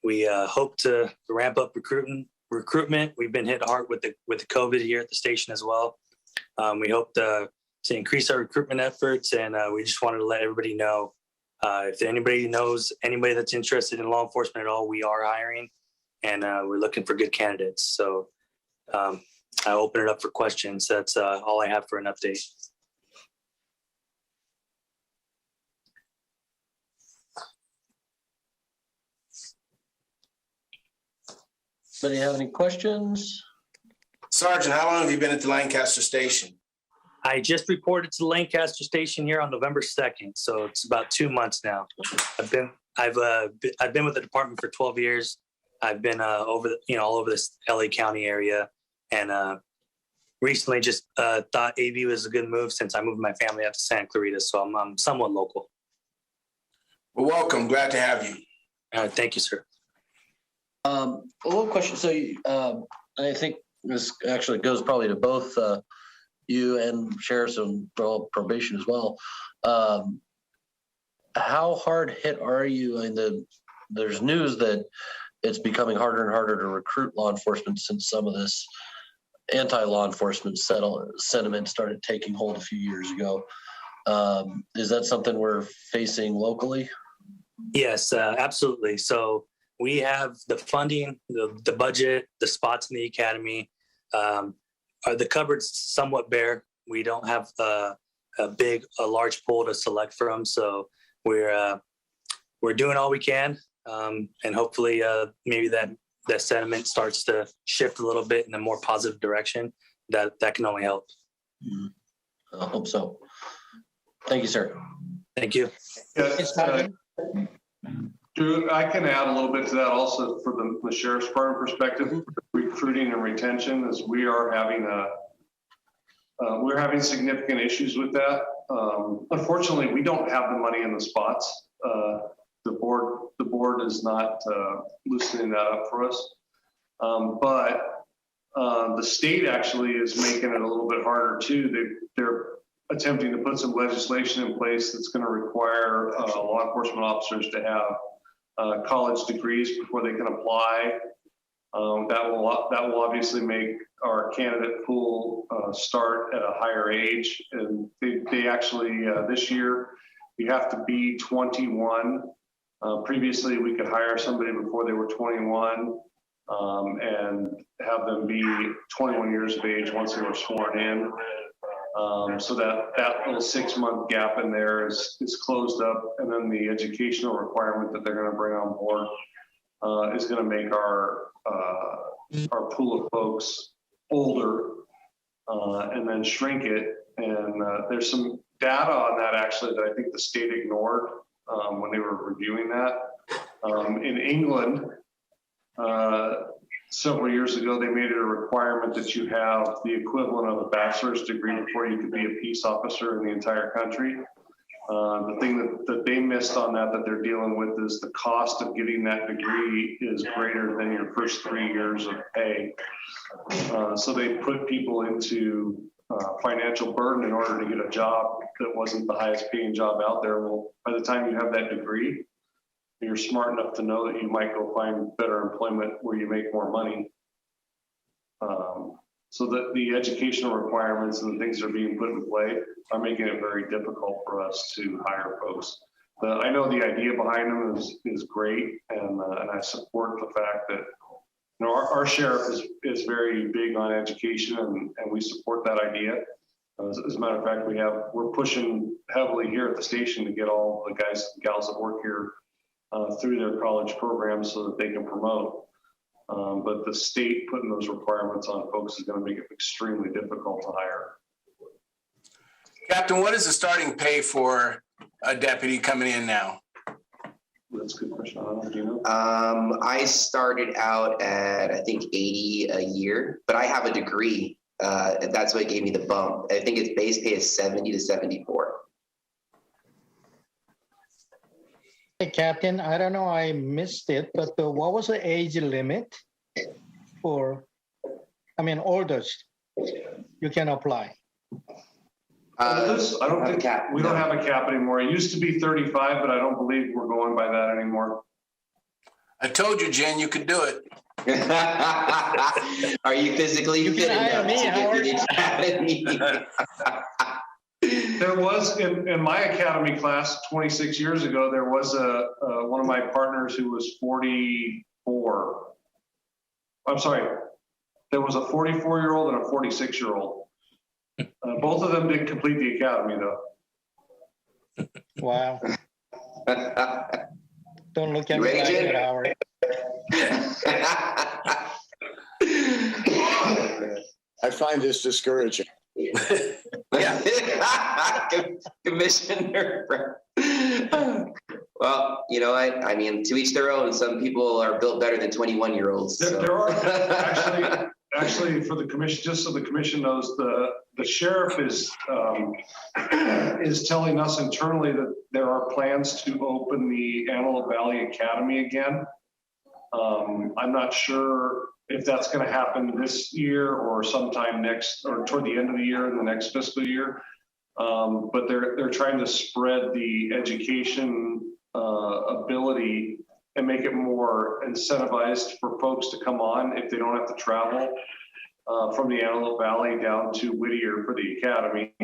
we hope to ramp up recruitment. We've been hit hard with the COVID here at the station as well. We hope to increase our recruitment efforts, and we just wanted to let everybody know if anybody knows anybody that's interested in law enforcement at all, we are hiring, and we're looking for good candidates. So I'll open it up for questions. That's all I have for an update. Anybody have any questions? Sergeant, how long have you been at the Lancaster station? I just reported to the Lancaster station here on November 2nd, so it's about 2 months now. I've been with the department for 12 years. I've been all over this LA County area, and recently just thought AV was a good move since I moved my family up to Santa Clarita, so I'm somewhat local. Well, welcome. Glad to have you. Thank you, sir. One question. So I think this actually goes probably to both you and sheriffs and probation as well. How hard hit are you? There's news that it's becoming harder and harder to recruit law enforcement since some of this anti-law enforcement sentiment started taking hold a few years ago. Is that something we're facing locally? Yes, absolutely. So we have the funding, the budget, the spots in the academy. The cupboard's somewhat bare. We don't have a large pool to select from. So we're doing all we can, and hopefully maybe that sentiment starts to shift a little bit in a more positive direction. That can only help. I hope so. Thank you, sir. Thank you. Yes, Drew, I can add a little bit to that also for the sheriff's department perspective, recruiting and retention, as we are having we're having significant issues with that. Unfortunately, we don't have the money in the spots. The board is not loosening that up for us. But the state actually is making it a little bit harder too. They're attempting to put some legislation in place that's going to require law enforcement officers to have college degrees before they can apply. That will obviously make our candidate pool start at a higher age. And they actually, this year, you have to be 21. Previously, we could hire somebody before they were 21 and have them be 21 years of age once they were sworn in. So that little 6-month gap in there is closed up. And then the educational requirement that they're going to bring on board is going to make our pool of folks older and then shrink it. And there's some data on that actually that I think the state ignored when they were reviewing that. In England, several years ago, they made it a requirement that you have the equivalent of a bachelor's degree before you could be a peace officer in the entire country. The thing that they missed on that they're dealing with is the cost of getting that degree is greater than your first 3 years of pay. So they put people into financial burden in order to get a job that wasn't the highest paying job out there. Well, by the time you have that degree, you're smart enough to know that you might go find better employment where you make more money. So that the educational requirements and the things that are being put in play are making it very difficult for us to hire folks. I know the idea behind them is great, and I support the fact that our sheriff is very big on education, and we support that idea. As a matter of fact, we're pushing heavily here at the station to get all the guys and gals that work here through their college programs so that they can promote. But the state putting those requirements on folks is going to make it extremely difficult to hire. Captain, what is the starting pay for a deputy coming in now? That's a good question. I don't know, do you know? I started out at, I think, 80 a year, but I have a degree. That's what gave me the bump. I think its base pay is 70 to 74. Hey, Captain, I don't know, I missed it, but what was the age limit for, oldest you can apply? I don't think we don't have a cap anymore. It used to be 35, but I don't believe we're going by that anymore. I told you, Jen, you could do it. Are you physically fit enough to get to the academy? There was in my academy class 26 years ago, there was one of my partners who was 44. I'm sorry. There was a 44-year-old and a 46-year-old. Both of them didn't complete the academy though. Wow. Don't look at me like that, Howard. I find this discouraging. Yeah. Commissioner. Well, you know what? I mean, to each their own. Some people are built better than 21-year-olds. So. There are actually for the commission, just so the commission knows, the sheriff is telling us internally that there are plans to open the Antelope Valley Academy again. I'm not sure if that's going to happen this year or sometime next, or toward the end of the year in the next fiscal year. But they're trying to spread the education ability and make it more incentivized for folks to come on if they don't have to travel from the Antelope Valley down to Whittier for the academy.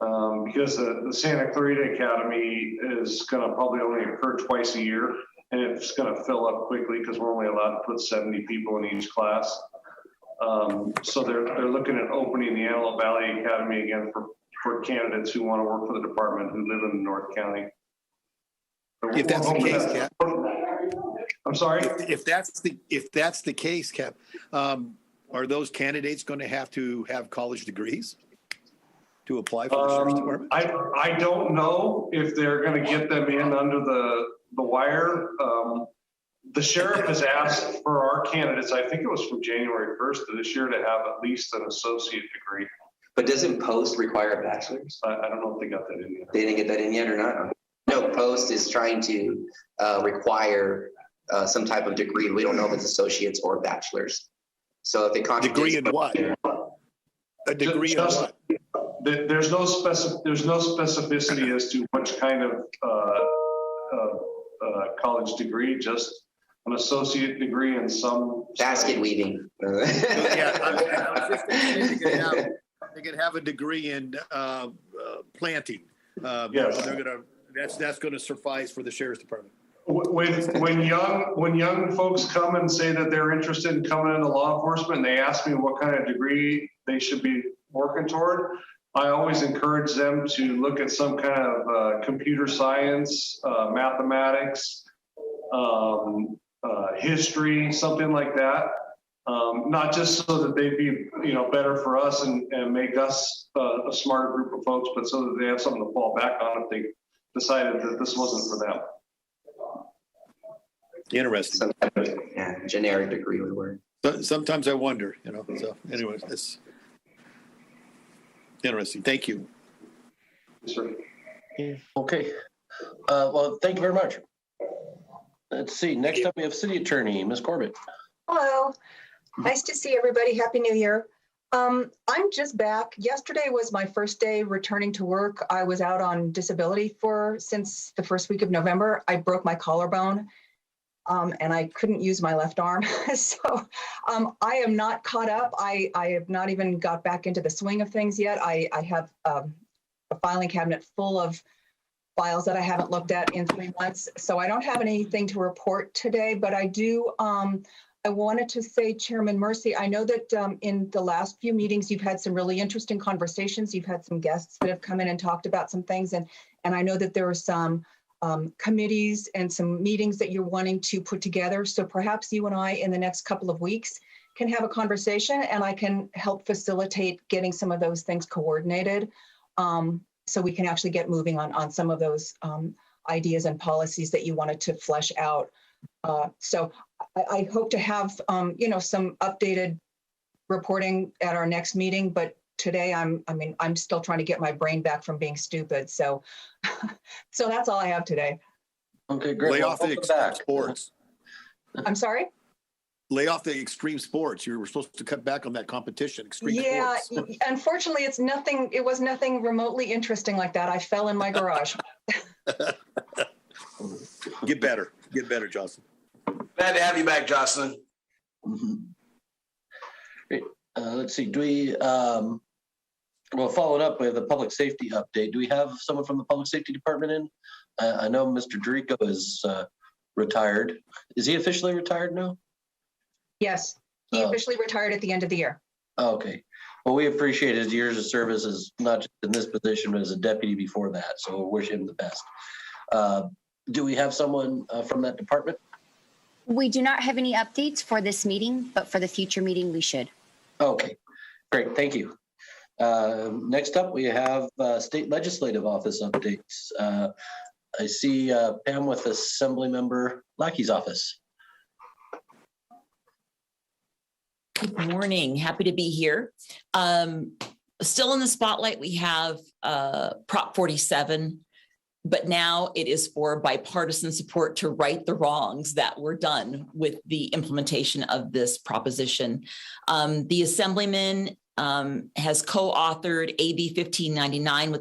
Because the Santa Clarita Academy is going to probably only occur twice a year, and it's going to fill up quickly because we're only allowed to put 70 people in each class. So they're looking at opening the Antelope Valley Academy again for candidates who want to work for the department who live in North County. If that's the case, Cap. I'm sorry? If that's the case, Cap, are those candidates going to have college degrees to apply for the sheriff's department? I don't know if they're going to get them in under the wire. The sheriff has asked for our candidates, I think it was from January 1st of this year, to have at least an associate degree. But doesn't post require a bachelor's? I don't know if they got that in yet. They didn't get that in yet or not? No, post is trying to require some type of degree. We don't know if it's associates or bachelor's. So if it contradicts. Degree in what? A degree in what? There's no specificity as to which kind of college degree, just an associate degree in some. Basket weaving. Yeah, I was just thinking they could have a degree in planting. Yes. That's going to suffice for the sheriff's department. When young folks come and say that they're interested in coming into law enforcement, and they ask me what kind of degree they should be working toward, I always encourage them to look at some kind of computer science, mathematics, history, something like that. Not just so that they'd be, better for us and make us a smarter group of folks, but so that they have something to fall back on if they decided that this wasn't for them. Interesting. Some type of generic degree would work. Sometimes I wonder, So, anyways, it's interesting. Thank you. Sure. Okay. Well, thank you very much. Let's see. Next up, we have City Attorney, Ms. Corbett. Hello. Nice to see everybody. Happy New Year. I'm just back. Yesterday was my first day returning to work. I was out on disability since the first week of November. I broke my collarbone. And I couldn't use my left arm. So I am not caught up. I have not even got back into the swing of things yet. I have a filing cabinet full of files that I haven't looked at in 3 months. So I don't have anything to report today, but I do. I wanted to say, Chairman Mercy, I know that in the last few meetings, you've had some really interesting conversations. You've had some guests that have come in and talked about some things. And I know that there are some committees and some meetings that you're wanting to put together. So perhaps you and I in the next couple of weeks can have a conversation and I can help facilitate getting some of those things coordinated so we can actually get moving on some of those ideas and policies that you wanted to flesh out. So I hope to have, some updated reporting at our next meeting, but today I'm still trying to get my brain back from being stupid. So that's all I have today. Okay, great. Lay off the extreme sports. I'm sorry? Lay off the extreme sports. You were supposed to cut back on that competition. Extreme sports. Unfortunately, it was nothing remotely interesting like that. I fell in my garage. Get better, Jocelyn. Glad to have you back, Jocelyn. Mm-hmm. Great. Let's see. Do we, well, following up with a public safety update, do we have someone from the public safety department in? I know Mr. Dorico is retired. Is he officially retired now? Yes, he officially retired at the end of the year. Okay. Well, we appreciate his years of service as not just in this position, but as a deputy before that. So we'll wish him the best. Do we have someone from that department? We do not have any updates for this meeting, but for the future meeting, we should. Okay, great. Thank you. Next up, we have state legislative office updates. I see Pam with Assemblymember Lackey's office. Good morning. Happy to be here. Still in the spotlight, we have Prop 47, but now it is for bipartisan support to right the wrongs that were done with the implementation of this proposition. The Assemblyman has co-authored AB 1599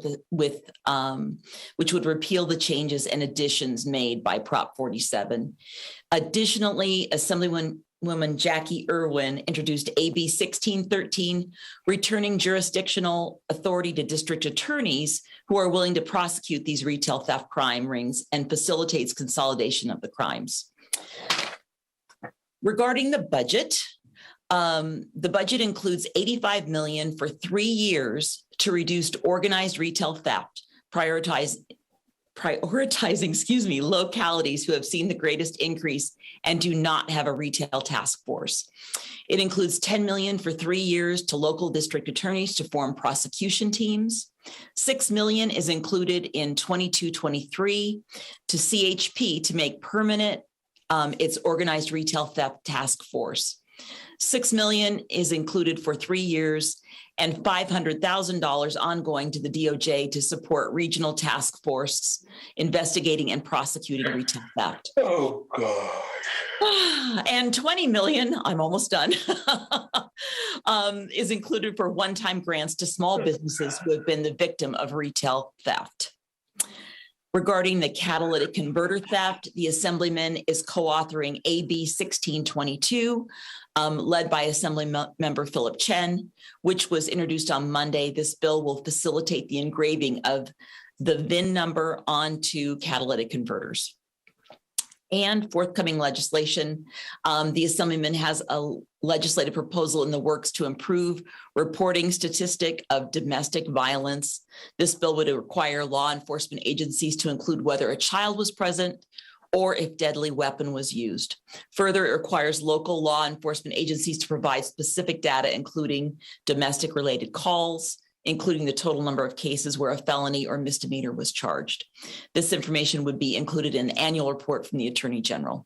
which would repeal the changes and additions made by Prop 47. Additionally, Assemblywoman Jackie Irwin introduced AB 1613, returning jurisdictional authority to district attorneys who are willing to prosecute these retail theft crime rings and facilitates consolidation of the crimes. Regarding the budget includes $85 million for 3 years to reduce organized retail theft, prioritizing localities who have seen the greatest increase and do not have a retail task force. It includes $10 million for 3 years to local district attorneys to form prosecution teams. $6 million is included in 22-23 to CHP to make permanent its organized retail theft task force. $6 million is included for 3 years and $500,000 ongoing to the DOJ to support regional task force investigating and prosecuting retail theft. Oh, God. And $20 million, I'm almost done, is included for one-time grants to small businesses who have been the victim of retail theft. Regarding the catalytic converter theft, the Assemblyman is co-authoring AB 1622, led by Assembly Member Philip Chen, which was introduced on Monday. This bill will facilitate the engraving of the VIN number onto catalytic converters. And forthcoming legislation, the Assemblyman has a legislative proposal in the works to improve reporting statistic of domestic violence. This bill would require law enforcement agencies to include whether a child was present or if deadly weapon was used. Further, it requires local law enforcement agencies to provide specific data, including domestic related calls, including the total number of cases where a felony or misdemeanor was charged. This information would be included in the annual report from the Attorney General.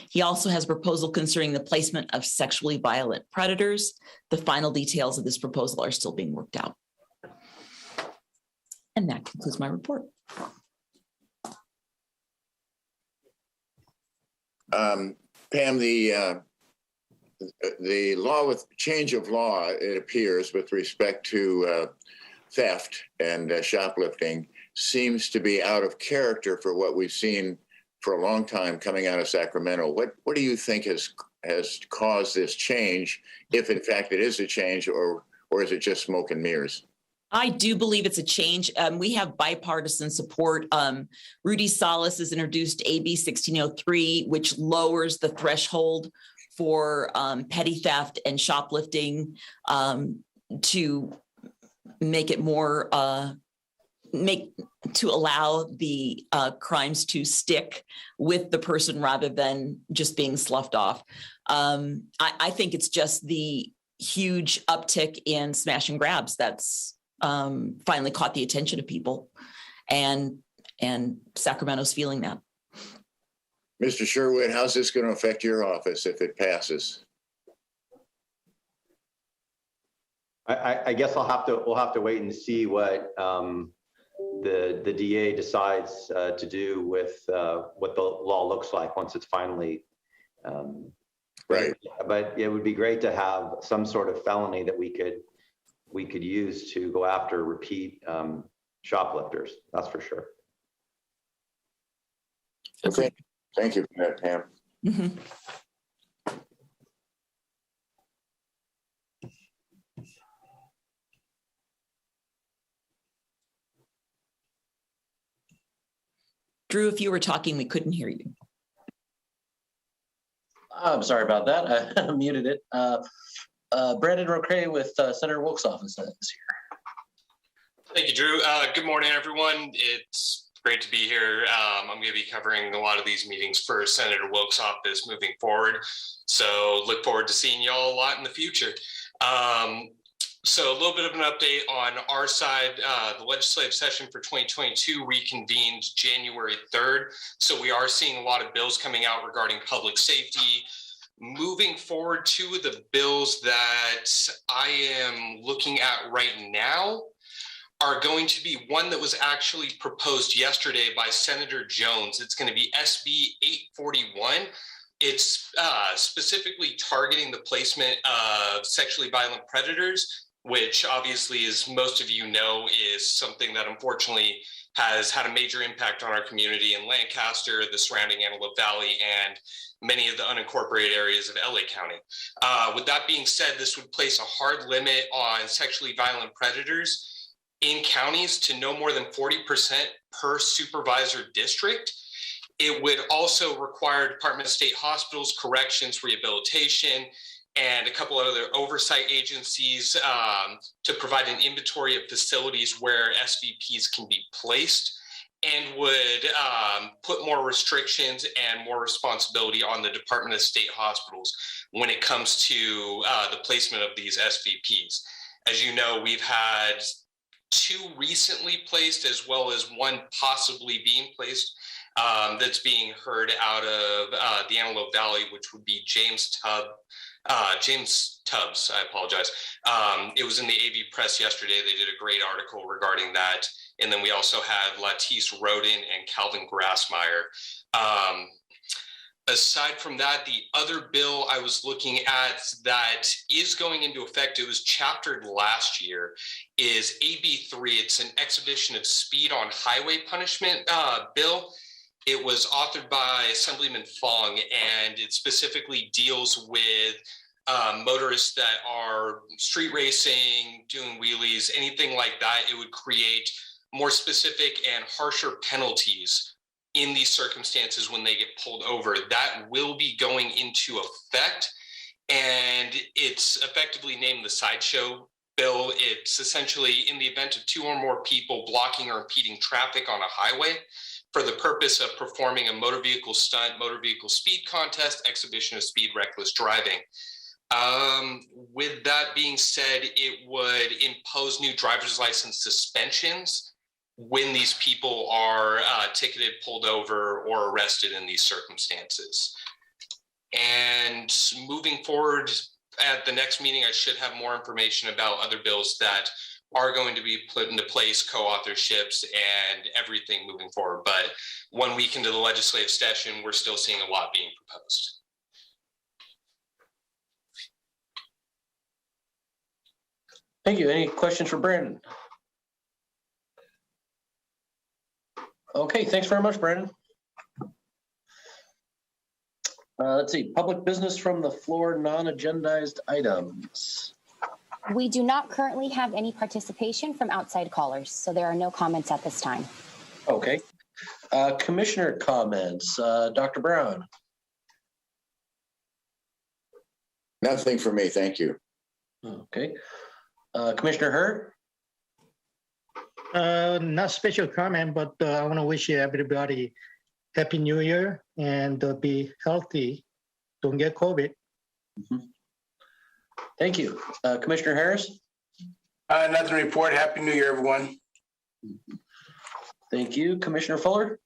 He also has a proposal concerning the placement of sexually violent predators. The final details of this proposal are still being worked out. And that concludes my report. Pam, the law with change of law, it appears, with respect to theft and shoplifting seems to be out of character for what we've seen for a long time coming out of Sacramento. What do you think has caused this change, if in fact it is a change, or is it just smoke and mirrors? I do believe it's a change. We have bipartisan support. Rudy Salas has introduced AB 1603, which lowers the threshold for petty theft and shoplifting to make it more, to allow the crimes to stick with the person rather than just being sloughed off. I think it's just the huge uptick in smash and grabs that's finally caught the attention of people, and Sacramento's feeling that. Mr. Sherwood, how's this going to affect your office if it passes? I guess we'll have to wait and see what the DA decides to do with what the law looks like once it's finally right. But it would be great to have some sort of felony that we could use to go after repeat shoplifters. That's for sure. Okay. Thank you for that, Pam. Mm-hmm. Drew, if you were talking, we couldn't hear you. I'm sorry about that. I muted it. Brandon Roque with Senator Wilk's office is here. Thank you, Drew. Good morning, everyone. It's great to be here. I'm going to be covering a lot of these meetings for Senator Wilk's office moving forward. So look forward to seeing y'all a lot in the future. So a little bit of an update on our side. The legislative session for 2022 reconvened January 3rd. So we are seeing a lot of bills coming out regarding public safety. Moving forward, two of the bills that I am looking at right now are going to be one that was actually proposed yesterday by Senator Jones. It's going to be SB 841. It's specifically targeting the placement of sexually violent predators, which obviously, as most of you know, is something that unfortunately has had a major impact on our community in Lancaster, the surrounding Antelope Valley, and many of the unincorporated areas of LA County. With that being said, this would place a hard limit on sexually violent predators in counties to no more than 40% per supervisor district. It would also require Department of State Hospitals, Corrections, Rehabilitation, and a couple of other oversight agencies to provide an inventory of facilities where SVPs can be placed, and would put more restrictions and more responsibility on the Department of State Hospitals when it comes to the placement of these SVPs. As you know, we've had 2 recently placed, as well as 1 possibly being placed that's being heard out of the Antelope Valley, which would be James Tubb James Tubbs, I apologize. It was in the AV Press yesterday. They did a great article regarding that. And then we also had Latisse Roden and Calvin Grassmeyer. Aside from that, the other bill I was looking at that is going into effect, it was chaptered last year, is AB3. It's an exhibition of speed on highway punishment bill. It was authored by Assemblyman Fong, and it specifically deals with motorists that are street racing, doing wheelies, anything like that. It would create more specific and harsher penalties in these circumstances when they get pulled over. That will be going into effect, and it's effectively named the sideshow bill. It's essentially in the event of 2 or more people blocking or impeding traffic on a highway for the purpose of performing a motor vehicle stunt, motor vehicle speed contest, exhibition of speed, reckless driving. With that being said, it would impose new driver's license suspensions when these people are ticketed, pulled over, or arrested in these circumstances. And moving forward, at the next meeting, I should have more information about other bills that are going to be put into place, co-authorships, and everything moving forward. But 1 week into the legislative session, we're still seeing a lot being proposed. Thank you. Any questions for Brandon? Okay, thanks very much, Brandon. Let's see, public business from the floor, non-agendized items. We do not currently have any participation from outside callers, so there are no comments at this time. Okay. Commissioner comments, Dr. Brown. Nothing for me, thank you. Okay. Commissioner Hurd? Not special comment, but I want to wish everybody Happy New Year and be healthy. Don't get COVID. Mm-hmm. Thank you. Commissioner Harris? Nothing to report. Happy New Year, everyone. Thank you. Commissioner Fuller?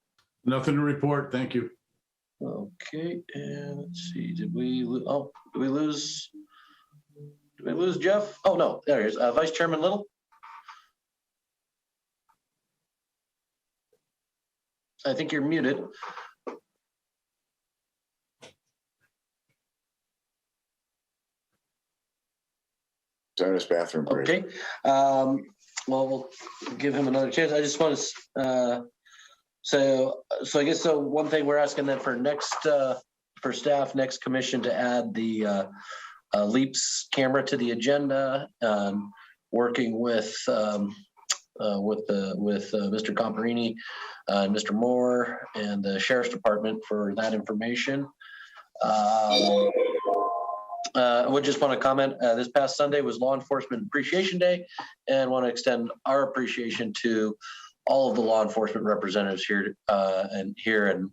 Nothing to report. Thank you. Okay, and let's see. Did we lose Jeff? Oh, no, there he is. Vice Chairman Little? I think you're muted. He's on his bathroom break. Okay. Well, we'll give him another chance. I just want to, so I guess one thing we're asking that for next, for staff, next commission to add the LEAPS camera to the agenda, working with Mr. Comparini, Mr. Moore, and the Sheriff's Department for that information. I would just want to comment, this past Sunday was Law Enforcement Appreciation Day, and want to extend our appreciation to all of the law enforcement representatives here and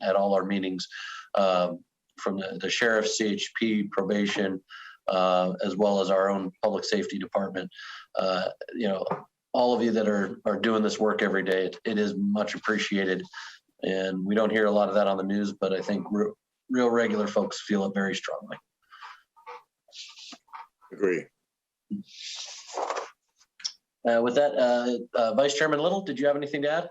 at all our meetings, from the Sheriff, CHP, Probation, as well as our own Public Safety Department. All of you that are doing this work every day, it is much appreciated. And we don't hear a lot of that on the news, but I think real regular folks feel it very strongly. Agree. With that, Vice Chairman Little, did you have anything to add?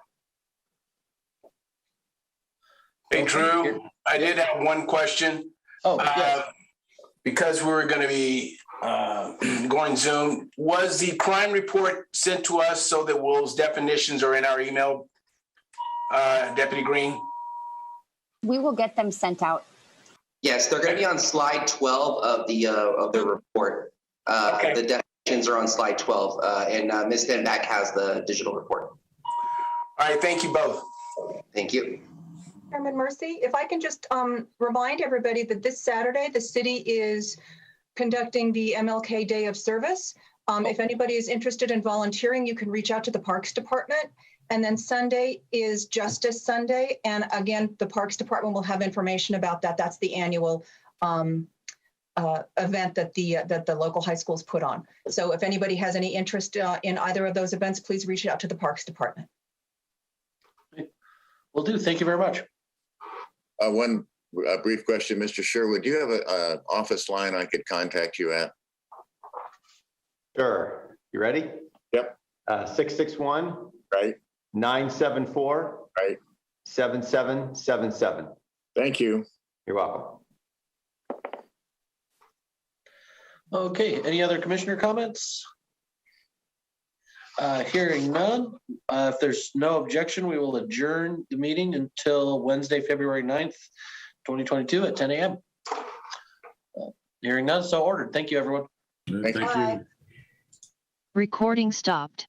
Hey, Drew, I did have one question. Oh, yes. Because we were going to be going Zoom, was the crime report sent to us so that those definitions are in our email, Deputy Green? We will get them sent out. Yes, they're going to be on slide 12 of the report. Okay. The definitions are on slide 12, and Ms. Denback has the digital report. All right, thank you both. Thank you. Chairman Mercy, if I can just remind everybody that this Saturday, the city is conducting the Mlk Day of Service. If anybody is interested in volunteering, you can reach out to the Parks Department. And then Sunday is Justice Sunday. And again, the Parks Department will have information about that. That's the annual event that the local high schools put on. So if anybody has any interest in either of those events, please reach out to the Parks Department. Will do. Thank you very much. One A brief question, Mr. Sherwood, do you have an office line I could contact you at? Sure. You ready? Yep. 661. Right. 974. Right. 7777. Thank you. You're welcome. Okay, any other commissioner comments? Hearing none, if there's no objection, we will adjourn the meeting until Wednesday, February 9th, 2022 at 10 a.m. Hearing none, so ordered. Thank you, everyone. Thank you. Recording stopped.